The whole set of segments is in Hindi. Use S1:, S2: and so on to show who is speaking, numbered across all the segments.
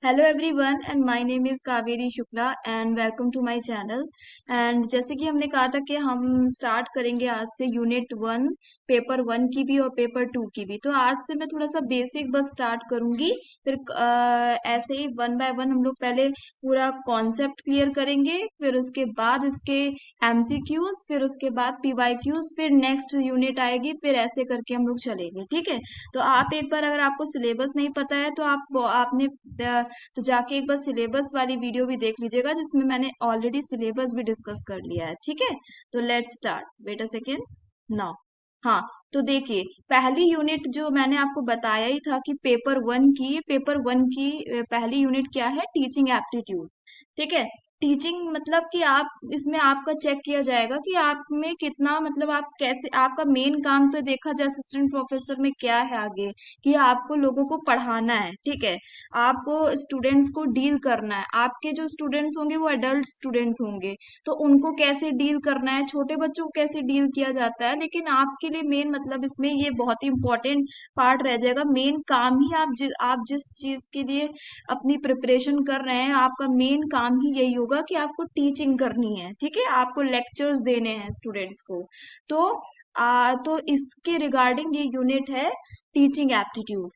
S1: Hello everyone and my name is Kaveri Shukla and welcome to my channel. And जैसे कि हमने कहा था कि हम स्टार्ट करेंगे आज से यूनिट वन, पेपर वन की भी और पेपर टू की भी। तो आज से मैं थोड़ा सा बेसिक बस स्टार्ट करूंगी। फिर ऐसे ही वन बाय वन हम लोग पहले पूरा कॉन्सेप्ट क्लियर करेंगे, फिर उसके बाद इसके एमसीक्यूज, फिर उसके बाद पीवाईक्यूज, फिर नेक्स्ट यूनिट आएगी, फिर ऐसे करके हम लोग चलेंगे। ठीक है। तो आप एक बार, अगर आपको सिलेबस नहीं पता है तो आपने तो जाके एक बार सिलेबस वाली वीडियो भी देख लीजिएगा, जिसमें मैंने ऑलरेडी सिलेबस भी डिस्कस कर लिया है। ठीक है। तो let's start, wait a second now. हाँ, तो देखिए, पहली यूनिट जो मैंने आपको बताया ही था कि पेपर वन की पहली यूनिट क्या है, टीचिंग एप्टीट्यूड। ठीक है। टीचिंग मतलब कि आप इसमें आपका चेक किया जाएगा कि आप में कितना, मतलब आप कैसे, आपका मेन काम तो देखा जाए असिस्टेंट प्रोफेसर में क्या है आगे, कि आपको लोगों को पढ़ाना है। ठीक है। आपको स्टूडेंट्स को डील करना है। आपके जो स्टूडेंट्स होंगे वो एडल्ट स्टूडेंट्स होंगे, तो उनको कैसे डील करना है, छोटे बच्चों को कैसे डील किया जाता है। लेकिन आपके लिए मेन, मतलब इसमें ये बहुत ही इंपॉर्टेंट पार्ट रह जाएगा। मेन काम ही आप जिस चीज के लिए अपनी प्रिपरेशन कर रहे हैं, आपका मेन काम ही यही होगा कि आपको टीचिंग करनी है। ठीक है। आपको लेक्चर्स देने हैं स्टूडेंट्स को। तो तो इसके रिगार्डिंग ये यूनिट है, टीचिंग एप्टीट्यूड।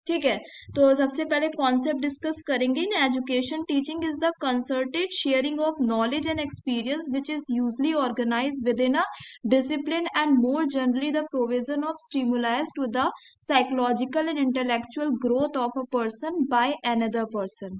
S1: ठीक है। तो सबसे पहले कॉन्सेप्ट डिस्कस करेंगे। In education, teaching is the concerted sharing of knowledge and experience which is usually organised within a discipline and more generally the provision of stimulus to the psychological and intellectual growth of a person by another person.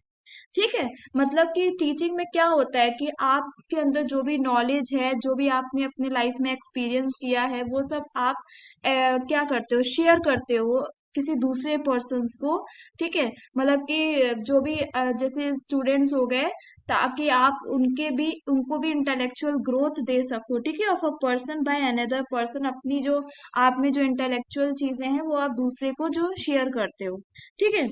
S1: ठीक है। मतलब कि टीचिंग में क्या होता है कि आपके अंदर जो भी नॉलेज है, जो भी आपने अपने लाइफ में एक्सपीरियंस किया है, वो सब आप क्या करते हो, शेयर करते हो किसी दूसरे पर्सन्स को। ठीक है। मतलब कि जो भी जैसे स्टूडेंट्स हो गए, ताकि आप उनको भी इंटेलेक्चुअल ग्रोथ दे सको। ठीक है। Of a person by another person, अपनी जो आप में जो इंटेलेक्चुअल चीजें हैं वो आप दूसरे को जो शेयर करते हो। ठीक है।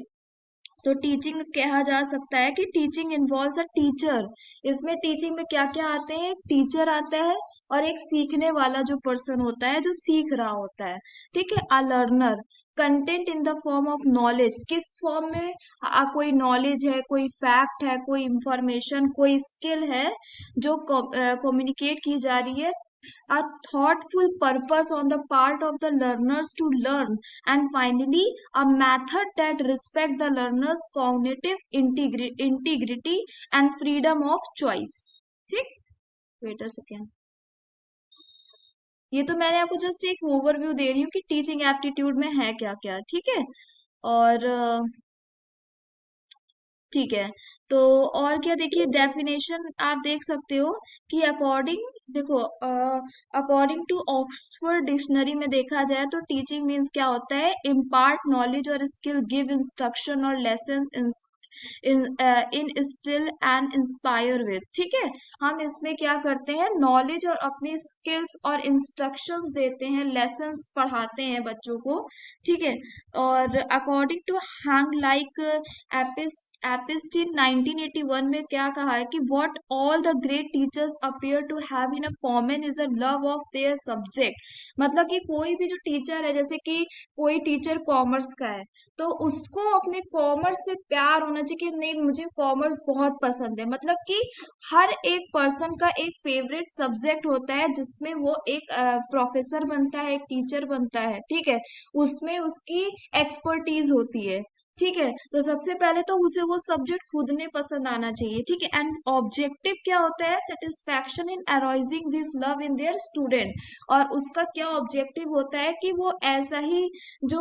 S1: तो टीचिंग कहा जा सकता है कि टीचिंग इन्वॉल्व्स अ टीचर। इसमें टीचिंग में क्या क्या आते हैं, टीचर आता है और एक सीखने वाला जो पर्सन होता है, जो सीख रहा होता है। ठीक है। A learner, content in the form of knowledge, किस फॉर्म में, कोई नॉलेज है, कोई फैक्ट है, कोई इंफॉर्मेशन, कोई स्किल है जो कम्युनिकेट की जा रही है। A thoughtful purpose on the part of the learners to learn, and finally a method that respect the learners cognitive integrity and freedom of choice। ठीक। Wait a second. ये तो मैंने आपको जस्ट एक ओवरव्यू दे रही हूँ कि टीचिंग एप्टीट्यूड में है क्या क्या। ठीक है। और ठीक है। तो और क्या, देखिए डेफिनेशन आप देख सकते हो कि अकॉर्डिंग, देखो, अकॉर्डिंग टू ऑक्सफोर्ड डिक्शनरी में देखा जाए तो टीचिंग मीन्स क्या होता है, इम्पार्ट नॉलेज और स्किल, गिव इंस्ट्रक्शन और lesson in still and inspire with. ठीक है। हम इसमें क्या करते हैं, नॉलेज और अपनी स्किल्स और इंस्ट्रक्शंस देते हैं, लेसन्स पढ़ाते हैं बच्चों को। ठीक है। और according to Hang like Epstein 1981 में क्या कहा है कि what all the great teachers appear to have in a common is a love of their subject. मतलब कि कोई भी जो टीचर है, जैसे कि कोई टीचर कॉमर्स का है, तो उसको अपने कॉमर्स से प्यार होना चाहिए कि नहीं, मुझे कॉमर्स बहुत पसंद है। मतलब कि हर एक पर्सन का एक फेवरेट सब्जेक्ट होता है जिसमें वो एक प्रोफेसर बनता है, एक टीचर बनता है। ठीक है। उसमें उसकी एक्सपर्टीज होती है। ठीक है। तो सबसे पहले तो उसे वो सब्जेक्ट खुद ने पसंद आना चाहिए। ठीक है। एंड ऑब्जेक्टिव क्या होता है, satisfaction in arising this love in their student. और उसका क्या ऑब्जेक्टिव होता है कि वो ऐसा ही जो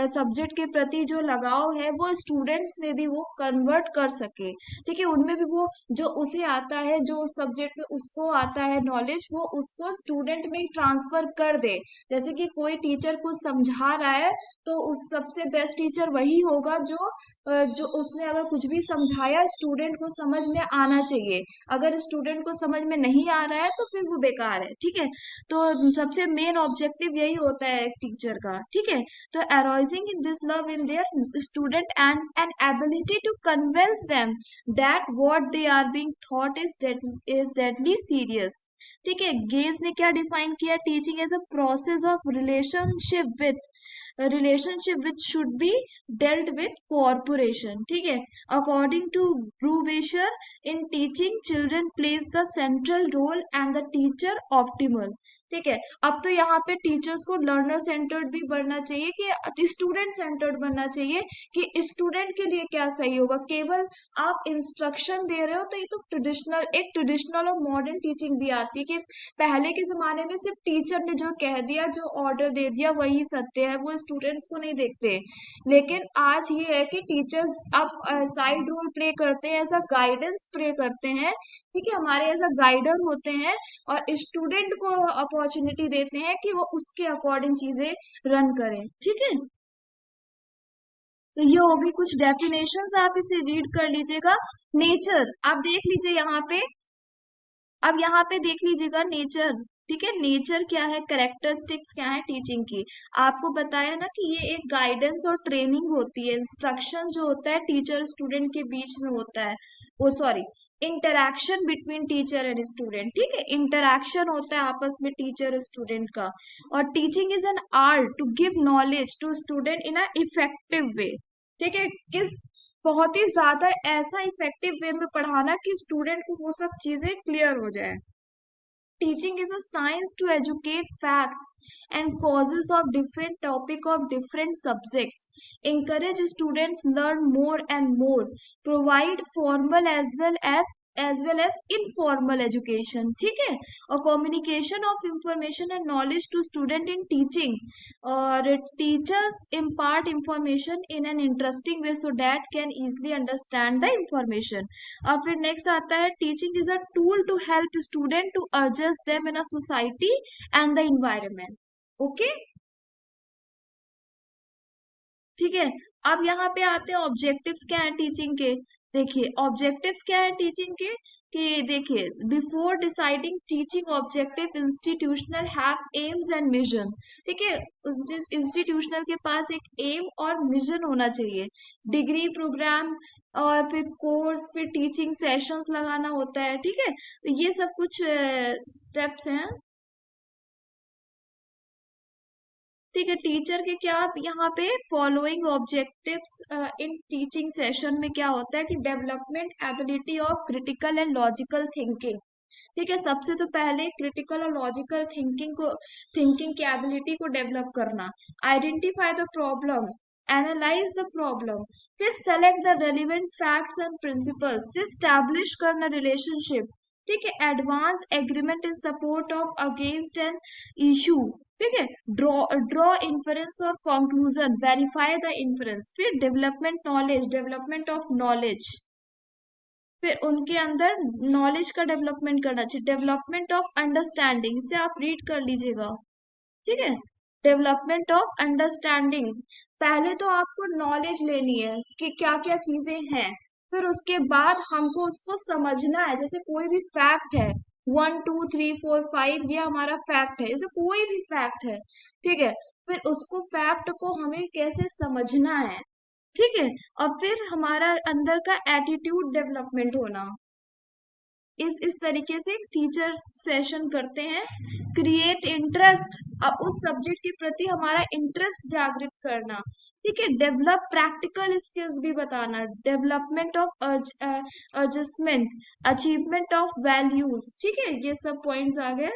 S1: सब्जेक्ट के प्रति जो लगाव है वो स्टूडेंट्स में भी वो कन्वर्ट कर सके। ठीक है। उनमें भी वो जो उसे आता है, जो उस सब्जेक्ट में उसको आता है नॉलेज, वो उसको स्टूडेंट में ट्रांसफर कर दे। जैसे कि कोई टीचर कुछ समझा रहा है, तो उस सबसे बेस्ट टीचर वही होगा जो उसने अगर कुछ भी समझाया, स्टूडेंट को समझ में आना चाहिए। अगर स्टूडेंट को समझ में नहीं आ रहा है तो फिर वो बेकार है। ठीक है। तो सबसे मेन ऑब्जेक्टिव यही होता है एक टीचर का। ठीक है। तो arising in this love in their student and an ability to convince them that what they are being taught is deadly serious। ठीक है। गेज ने क्या डिफाइन किया, teaching as a process of relationship with relationship which should be dealt with corporation, ठीक है। According to Brubacher, in teaching children plays the central role and the teacher optimal, ठीक है। अब तो यहाँ पे टीचर्स को लर्नर सेंटर्ड भी बनना चाहिए कि स्टूडेंट सेंटर्ड बनना चाहिए, कि स्टूडेंट के लिए क्या सही होगा। केवल आप इंस्ट्रक्शन दे रहे हो तो ये तो ट्रेडिशनल और मॉडर्न टीचिंग भी आती है, कि पहले के जमाने में सिर्फ टीचर ने जो कह दिया, जो ऑर्डर दे दिया वही सत्य है, वो स्टूडेंट्स को नहीं देखते। लेकिन आज ये है कि टीचर्स अब साइड रोल प्ले करते हैं, ऐसा गाइडेंस प्ले करते हैं, ठीक है, हमारे ऐसा गाइडर होते हैं, और स्टूडेंट को अपॉर्चुनिटी देते हैं कि वो उसके अकॉर्डिंग चीजें रन करें, ठीक है। तो ये होगी कुछ डेफिनेशंस, आप इसे रीड कर लीजिएगा। नेचर आप देख लीजिए यहाँ पे, अब यहाँ पे देख लीजिएगा नेचर, ठीक है। नेचर क्या है, कैरेक्टरिस्टिक्स क्या है टीचिंग की। आपको बताया ना कि ये एक गाइडेंस और ट्रेनिंग होती है, इंस्ट्रक्शन जो होता है टीचर स्टूडेंट के बीच में होता है, वो sorry, interaction between teacher and student, ठीक है, इंटरैक्शन होता है आपस में टीचर स्टूडेंट का। और teaching is an art to give knowledge to student in a effective way, ठीक है। किस बहुत ही ज्यादा ऐसा इफेक्टिव वे में पढ़ाना कि स्टूडेंट को वो सब चीजें क्लियर हो जाए। Teaching is a science to educate facts and causes of different topic of different subjects. Encourage students learn more and more. Provide formal as well as informal education. ठीक है, और communication of information and knowledge to student in teaching, और teachers impart information in an interesting way so that can easily understand the information. और फिर नेक्स्ट आता है, teaching is a tool to help student to adjust them in a society and the environment, okay, ठीक है। अब यहाँ पे आते हैं ऑब्जेक्टिव्स क्या है टीचिंग के। देखिए ऑब्जेक्टिव्स क्या है टीचिंग के, कि देखिए before deciding teaching objective institutional have AIIMS and mission, ठीक है। जिस इंस्टीट्यूशनल के पास एक एम और मिशन होना चाहिए, डिग्री प्रोग्राम और फिर कोर्स, फिर टीचिंग सेशंस लगाना होता है, ठीक है। तो ये सब कुछ स्टेप्स हैं, ठीक है। टीचर के क्या यहाँ पे following objectives in teaching session में क्या होता है कि development ability of critical and logical thinking, ठीक है। सबसे तो पहले क्रिटिकल और लॉजिकल थिंकिंग की एबिलिटी को डेवलप करना, identify the problem, analyse the problem, फिर select the relevant facts and principles, फिर स्टैब्लिश करना रिलेशनशिप, ठीक है। Advance agreement in support of against an issue, ठीक है। ड्रॉ इन्फरेंस और कंक्लूजन, वेरीफाई द इन्फरेंस, फिर डेवलपमेंट ऑफ नॉलेज, फिर उनके अंदर नॉलेज का डेवलपमेंट करना चाहिए, डेवलपमेंट ऑफ अंडरस्टैंडिंग से आप रीड कर लीजिएगा, ठीक है। डेवलपमेंट ऑफ अंडरस्टैंडिंग, पहले तो आपको नॉलेज लेनी है कि क्या क्या चीजें हैं, फिर उसके बाद हमको उसको समझना है। जैसे कोई भी फैक्ट है, 1 2 3 4 5, ये हमारा फैक्ट है, जैसे कोई भी फैक्ट है, ठीक है। फिर उसको फैक्ट को हमें कैसे समझना है, ठीक है। और फिर हमारा अंदर का एटीट्यूड डेवलपमेंट होना, इस तरीके से टीचर सेशन करते हैं। क्रिएट इंटरेस्ट, अब उस सब्जेक्ट के प्रति हमारा इंटरेस्ट जागृत करना, ठीक है। डेवलप प्रैक्टिकल स्किल्स भी बताना, development of adjustment, achievement of values, ठीक है। ये सब पॉइंट्स आ गए।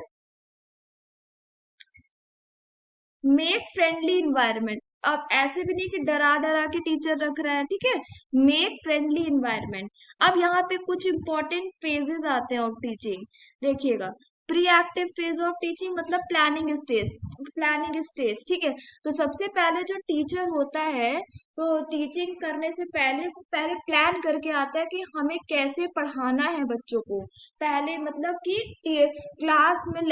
S1: मेक फ्रेंडली इन्वायरमेंट, अब ऐसे भी नहीं कि डरा डरा के टीचर रख रहा है, ठीक है। मेक फ्रेंडली इन्वायरमेंट, अब यहाँ पे कुछ इंपॉर्टेंट फेजेस आते हैं ऑफ टीचिंग, देखिएगा। Pre active phase of teaching मतलब प्लानिंग स्टेज, ठीक है। तो सबसे पहले जो टीचर होता है, तो टीचिंग करने से पहले वो पहले प्लान करके आता है कि हमें कैसे पढ़ाना है बच्चों को। पहले मतलब कि क्लास में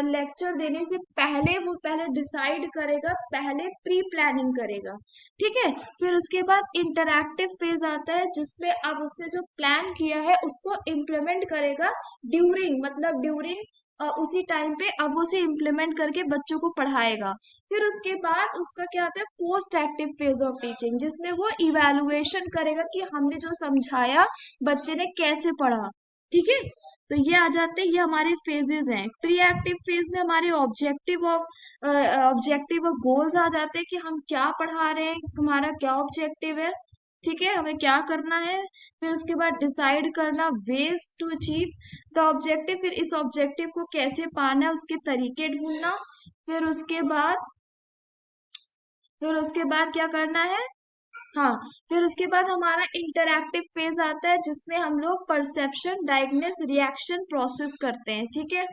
S1: लेक्चर देने से पहले वो पहले डिसाइड करेगा, पहले प्री प्लानिंग करेगा, ठीक है। फिर उसके बाद इंटरैक्टिव फेज आता है, जिसमें अब उसने जो प्लान किया है उसको इम्प्लीमेंट करेगा ड्यूरिंग उसी टाइम पे अब उसे इम्प्लीमेंट करके बच्चों को पढ़ाएगा। फिर उसके बाद उसका क्या आता है, post active phase of teaching, जिसमें वो इवेलुएशन करेगा कि हमने जो समझाया बच्चे ने कैसे पढ़ा, ठीक है। तो ये आ जाते हैं, ये हमारे फेजेस हैं। प्री एक्टिव फेज में हमारे ऑब्जेक्टिव और गोल्स आ जाते हैं कि हम क्या पढ़ा रहे हैं, हमारा क्या ऑब्जेक्टिव है, ठीक है, हमें क्या करना है। फिर उसके बाद डिसाइड करना ways to achieve the objective, फिर इस ऑब्जेक्टिव को कैसे पाना है उसके तरीके ढूंढना। फिर उसके बाद फिर उसके बाद क्या करना है, हाँ, फिर उसके बाद हमारा इंटरैक्टिव फेज आता है जिसमें हम लोग परसेप्शन, डायग्नोस, रिएक्शन प्रोसेस करते हैं, ठीक है,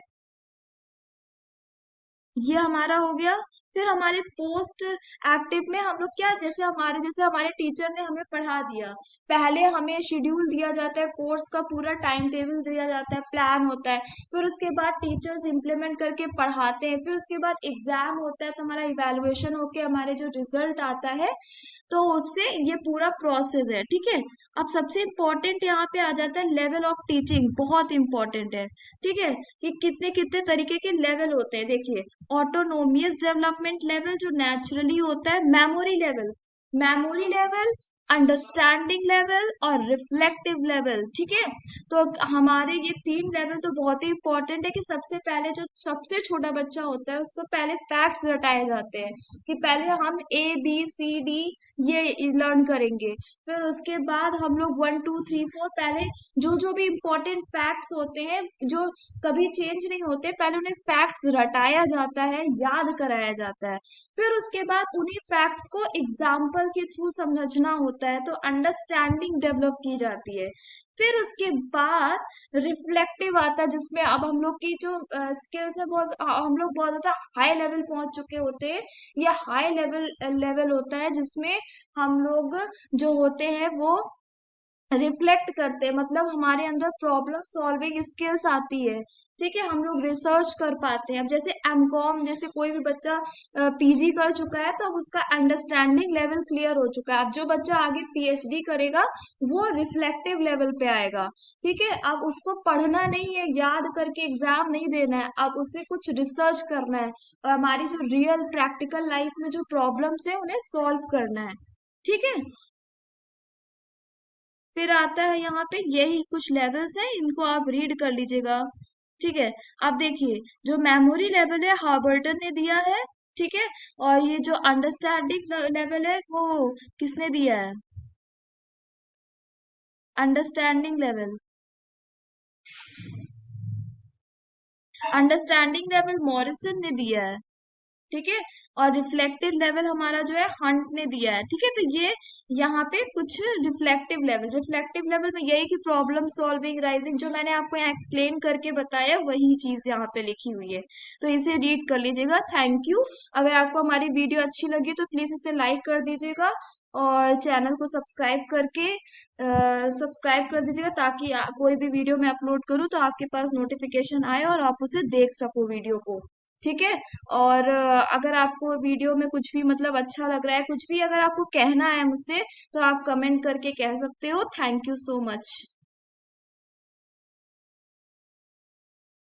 S1: ये हमारा हो गया। फिर हमारे पोस्ट एक्टिव में हम लोग क्या, जैसे हमारे टीचर ने हमें पढ़ा दिया, पहले हमें शेड्यूल दिया जाता है, कोर्स का पूरा टाइम टेबल दिया जाता है, प्लान होता है, फिर उसके बाद टीचर्स इम्प्लीमेंट करके पढ़ाते हैं, फिर उसके बाद एग्जाम होता है, तो हमारा इवेलुएशन होके हमारे जो रिजल्ट आता है, तो उससे ये पूरा प्रोसेस है, ठीक है। अब सबसे इम्पोर्टेंट यहाँ पे आ जाता है लेवल ऑफ टीचिंग, बहुत इंपॉर्टेंट है, ठीक है। ये कितने कितने तरीके के लेवल होते हैं, देखिए, ऑटोनोमियस डेवलपमेंट लेवल जो नेचुरली होता है, मेमोरी लेवल, अंडरस्टैंडिंग लेवल और रिफ्लेक्टिव लेवल, ठीक है। तो हमारे ये तीन लेवल तो बहुत ही इंपॉर्टेंट है कि सबसे पहले जो सबसे छोटा बच्चा होता है उसको पहले फैक्ट्स रटाए जाते हैं, कि पहले हम ABCD ये लर्न करेंगे, फिर उसके बाद हम लोग 1 2 3 4 पहले जो जो भी इम्पोर्टेंट फैक्ट्स होते हैं जो कभी चेंज नहीं होते, पहले उन्हें फैक्ट्स रटाया जाता है, याद कराया जाता है, फिर उसके बाद उन्हीं फैक्ट्स को एग्जाम्पल के थ्रू समझना होता है, तो अंडरस्टैंडिंग डेवलप की जाती है। फिर उसके बाद रिफ्लेक्टिव आता है जिसमें अब हम लोग की जो स्किल्स है, हम लोग बहुत ज्यादा हाई लेवल पहुंच चुके होते हैं, या हाई लेवल लेवल होता है जिसमें हम लोग जो होते हैं वो रिफ्लेक्ट करते हैं, मतलब हमारे अंदर प्रॉब्लम सॉल्विंग स्किल्स आती है, ठीक है, हम लोग रिसर्च कर पाते हैं। अब जैसे एमकॉम, जैसे कोई भी बच्चा PG कर चुका है तो अब उसका अंडरस्टैंडिंग लेवल क्लियर हो चुका है, अब जो बच्चा आगे PhD करेगा वो रिफ्लेक्टिव लेवल पे आएगा, ठीक है। अब उसको पढ़ना नहीं है, याद करके एग्जाम नहीं देना है, अब उसे कुछ रिसर्च करना है, और हमारी जो रियल प्रैक्टिकल लाइफ में जो प्रॉब्लम्स है उन्हें सॉल्व करना है, ठीक है। फिर आता है यहाँ पे, यही कुछ लेवल्स हैं, इनको आप रीड कर लीजिएगा, ठीक है। अब देखिए, जो मेमोरी लेवल है हार्बर्टन ने दिया है, ठीक है, और ये जो अंडरस्टैंडिंग लेवल है वो किसने दिया है, understanding level, understanding level Morrison ने दिया है, ठीक है। और रिफ्लेक्टिव लेवल हमारा जो है हंट ने दिया है, ठीक है। तो ये यहाँ पे कुछ रिफ्लेक्टिव लेवल में यही कि प्रॉब्लम सॉल्विंग, राइजिंग, जो मैंने आपको यहाँ एक्सप्लेन करके बताया वही चीज यहाँ पे लिखी हुई है, तो इसे रीड कर लीजिएगा। Thank you. अगर आपको हमारी वीडियो अच्छी लगी तो प्लीज इसे लाइक कर दीजिएगा, और चैनल को सब्सक्राइब कर दीजिएगा, ताकि कोई भी वीडियो मैं अपलोड करूँ तो आपके पास नोटिफिकेशन आए और आप उसे देख सको वीडियो को, ठीक है। और अगर आपको वीडियो में कुछ भी मतलब अच्छा लग रहा है, कुछ भी अगर आपको कहना है मुझसे, तो आप कमेंट करके कह सकते हो। Thank you so much.